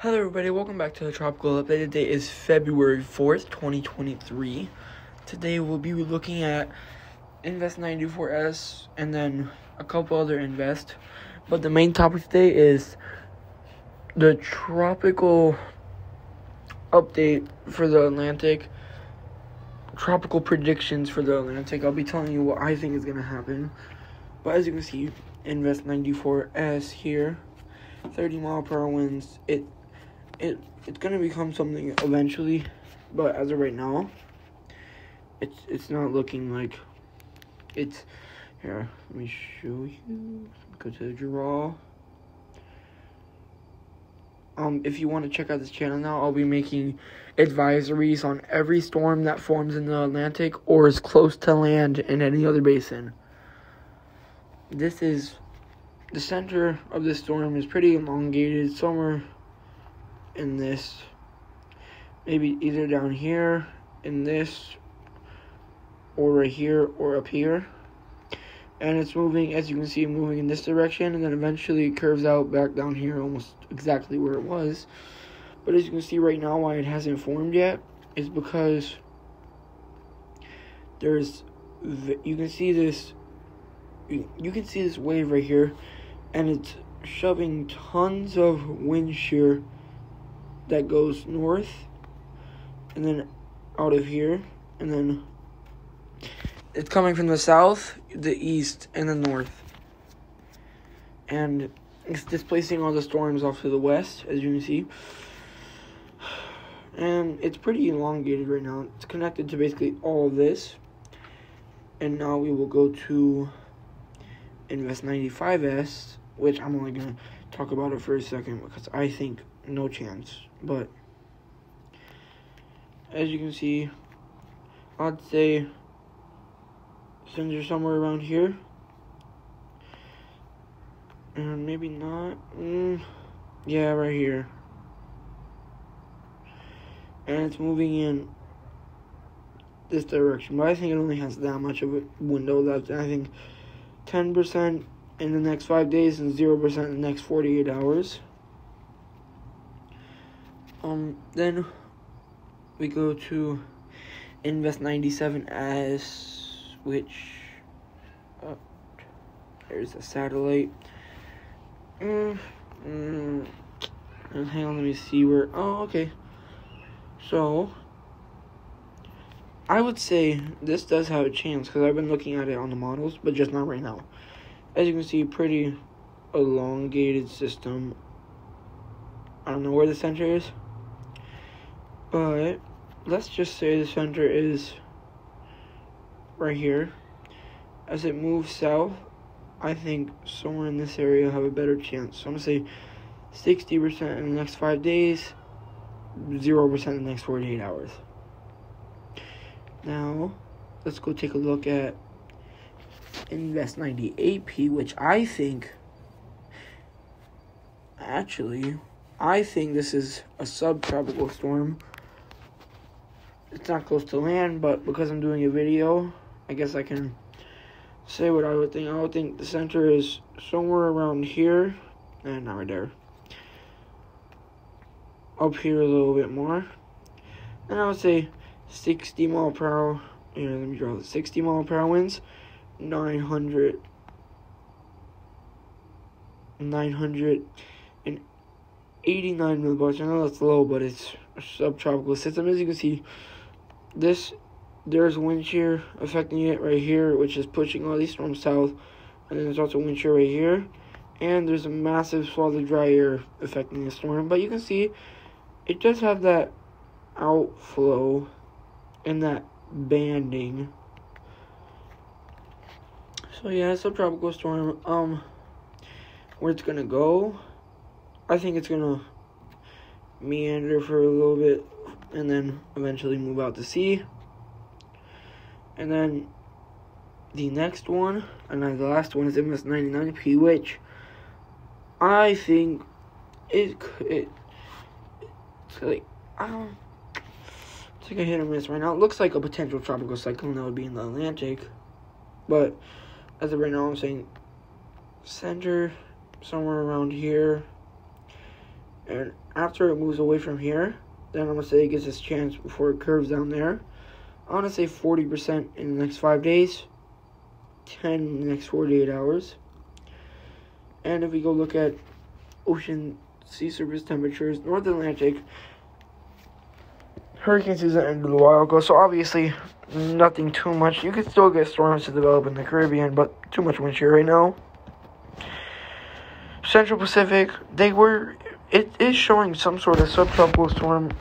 Hello everybody, welcome back to the Tropical Update. Today is February 4th, 2023. Today we'll be looking at Invest 94S and then a couple other Invest. But the main topic today is the tropical update for the Atlantic. Tropical predictions for the Atlantic. I'll be telling you what I think is going to happen. But as you can see, Invest 94S here. 30-mile-per-hour winds. It's gonna become something eventually, but as of right now, it's not looking like it's here. Let me show you. Go to the draw. If you want to check out this channel now, I'll be making advisories on every storm that forms in the Atlantic or is close to land in any other basin. This is the center of this storm is pretty elongated, somewhere in this, maybe either down here in this, or right here, or up here. And it's moving, as you can see, moving in this direction, and then eventually it curves out back down here, almost exactly where it was. But as you can see right now, why it hasn't formed yet is because you can see this wave right here, and it's shoving tons of wind shear that goes north and then out of here, and then it's coming from the south, the east, and the north, and it's displacing all the storms off to the west, as you can see. And it's pretty elongated right now. It's connected to basically all of this. And now we will go to Invest 95S, which I'm only going to talk about it for a second because I think no chance. But as you can see, I'd say center somewhere around here. And maybe not. Yeah, right here. And it's moving in this direction. But I think it only has that much of a window left. And I think 10% in the next 5 days and 0% in the next 48 hours. Then we go to Invest 97S, which there's a satellite. Hang on, let me see where. Oh, okay. So I would say this does have a chance because I've been looking at it on the models, but just not right now. As you can see, pretty elongated system. I don't know where the center is, but let's just say the center is right here. As it moves south, I think somewhere in this area will have a better chance. So I'm going to say 60% in the next 5 days, 0% in the next 48 hours. Now, let's go take a look at Invest 98P, which I think this is a subtropical storm. It's not close to land, but because I'm doing a video, I guess I can say what I would think. I would think the center is somewhere around here, and not right there. Up here a little bit more. And I would say 60 mile per hour. Here, let me draw the 60 mile per hour winds. 989 millibars. I know that's low, but it's a subtropical system. As you can see, there's wind shear affecting it right here, which is pushing all these storms south. And then there's also wind shear right here. And there's a massive swath of dry air affecting the storm. But you can see it does have that outflow and that banding. So yeah, it's a tropical storm. Where it's gonna go, I think it's gonna meander for a little bit and then eventually move out to sea. And then the next one, and then the last one, is Invest 99P, which I think it's like, it's like a hit or miss right now. It looks like a potential tropical cyclone that would be in the Atlantic, but as of right now, I'm saying center somewhere around here, And after it moves away from here, then I'm going to say it gets its chance before it curves down there. I'm going to say 40% in the next 5 days, 10 in the next 48 hours. And if we go look at ocean sea surface temperatures, North Atlantic, hurricane season ended a while ago, so obviously nothing too much. You could still get storms to develop in the Caribbean, but too much wind shear right now. Central Pacific, it is showing some sort of subtropical storm.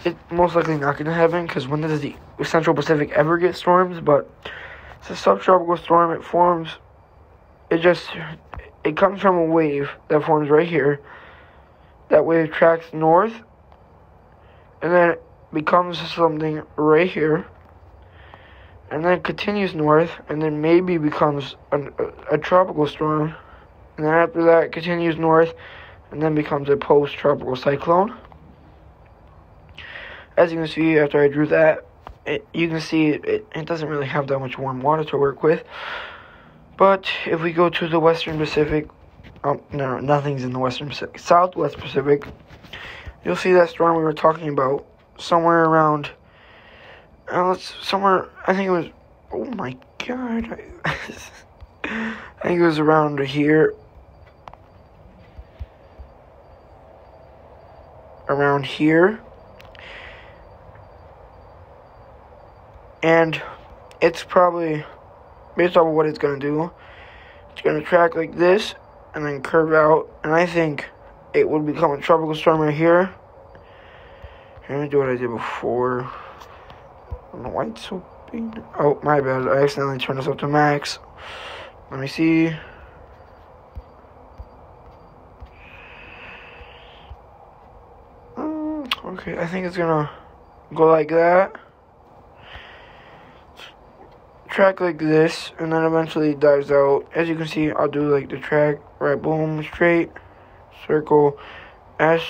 It's most likely not going to happen, because when does the Central Pacific ever get storms? But it's a subtropical storm. It forms, it comes from a wave that forms right here. That wave tracks north, and then it becomes something right here, and then continues north, and then maybe becomes a tropical storm, and then after that it continues north, and then becomes a post-tropical cyclone. As you can see, after I drew that, you can see it doesn't really have that much warm water to work with. But if we go to the Western Pacific, no, nothing's in the Western Pacific, Southwest Pacific, you'll see that storm we were talking about somewhere around, I think it was, oh my god, I think it was around here, and it's probably, based off of what it's going to do, it's going to track like this, and then curve out, and I think it would become a tropical storm right here. Let me do what I did before. I don't know why it's so big. Oh, my bad. I accidentally turned this up to max. Let me see. Okay, I think it's gonna go like that. Track like this, and then eventually it dives out. As you can see, I'll do like the track, right, boom, straight, circle, S,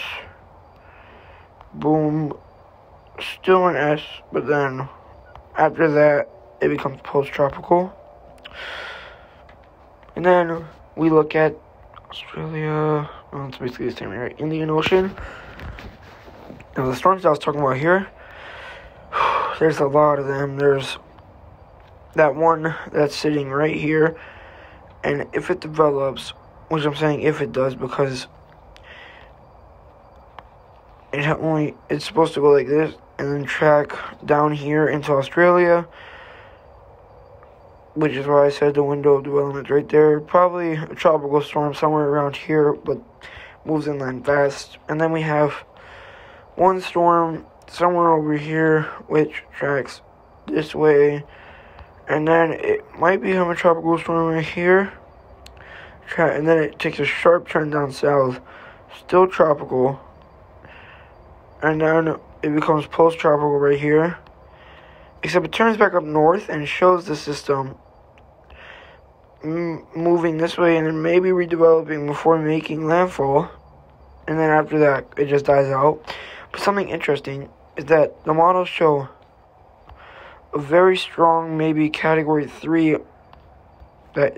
boom, still an S, but then after that, it becomes post-tropical. And then we look at Australia, well, it's basically the same, right? Indian Ocean. Now, the storms I was talking about here, there's a lot of them. There's that one that's sitting right here, and if it develops, which I'm saying if it does, because it's supposed to go like this, and then track down here into Australia, which is why I said the window of development right there. Probably a tropical storm somewhere around here, but moves inland fast. And then we have one storm somewhere over here, which tracks this way, and then it might become a tropical storm right here, and then it takes a sharp turn down south, still tropical, and then it becomes post-tropical right here, except it turns back up north and shows the system moving this way and then maybe redeveloping before making landfall, and then after that it just dies out. But something interesting is that the models show a very strong, maybe category 3, I'm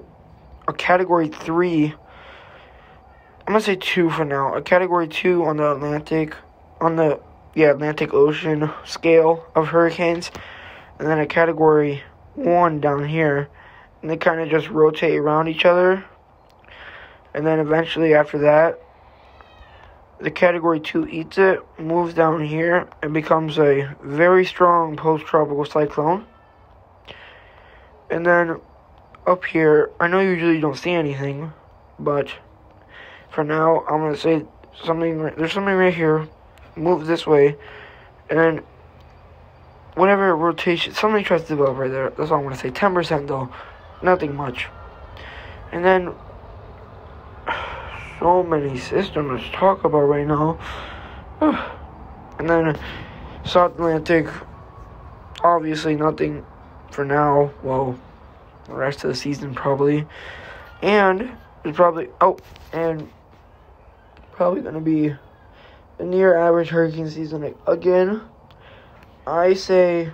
gonna say 2 for now, a category 2 on the Atlantic Ocean scale of hurricanes, and then a category 1 down here, and they kind of just rotate around each other, and then eventually after that, the category 2 eats it, moves down here, and becomes a very strong post-tropical cyclone. And then up here, I know you usually don't see anything, but for now, I'm going to say there's something right here, move this way, and then whatever rotation, something tries to develop right there. That's all I'm going to say. 10% though, nothing much. And then so many systems to talk about right now. And then South Atlantic, obviously nothing for now. Well, the rest of the season probably. And it's probably gonna be a near average hurricane season again. I say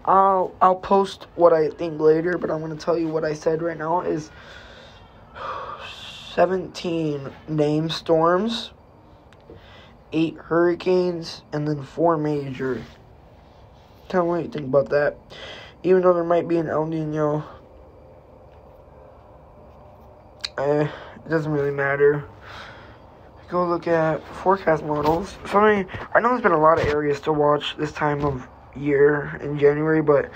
I'll post what I think later, but I'm gonna tell you what I said right now is 17 named storms, 8 hurricanes, and then 4 major. Tell me what you think about that. Even though there might be an El Nino, it doesn't really matter. Go look at forecast models. I know there's been a lot of areas to watch this time of year in January, but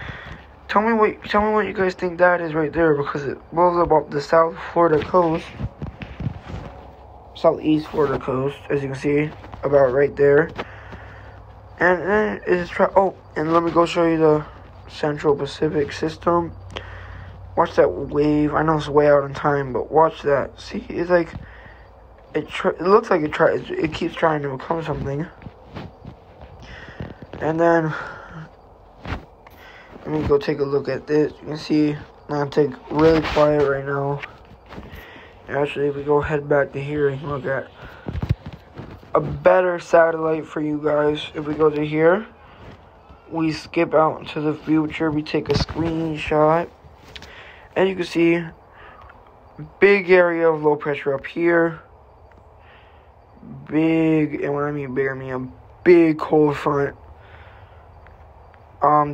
tell me what you guys think that is right there, because it blows up the South Florida coast, Southeast Florida coast, as you can see, about right there. And then it's and let me go show you the Central Pacific system. Watch that wave. I know it's way out in time, but watch that. See, it's like it looks like it keeps trying to become something. And then let me go take a look at this. You can see I'm gonna take really quiet right now. Actually, if we go head back to here, you can look at a better satellite for you guys. If we go to here, we skip out into the future, we take a screenshot, and you can see big area of low pressure up here. Big, and when I mean big, I mean a big cold front.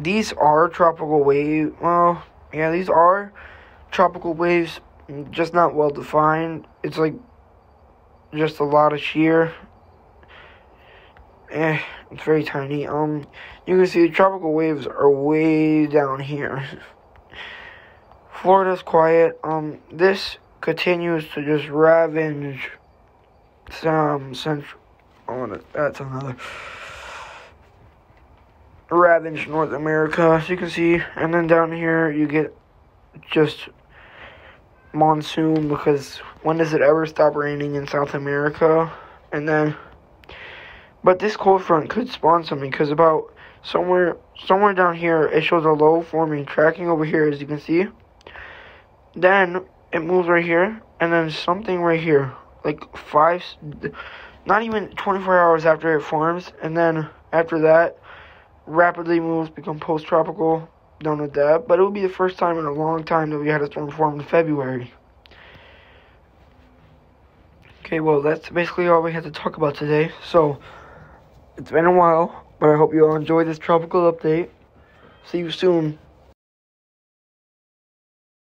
These are tropical wave. Well, yeah, these are tropical waves, just not well defined. It's like just a lot of shear. It's very tiny. You can see the tropical waves are way down here. Florida's quiet. This continues to just ravage some central. That's another. Ravage North America, as you can see, and then down here you get just monsoon, because when does it ever stop raining in South America? And then, but this cold front could spawn something, because about somewhere down here it shows a low forming tracking over here, as you can see. Then it moves right here, and then something right here, like not even 24 hours after it forms, and then after that rapidly moves, become post-tropical. Done with that. But it will be the first time in a long time that we had a storm form in February. Okay, well, that's basically all we had to talk about today. So, it's been a while, but I hope you all enjoyed this tropical update. See you soon.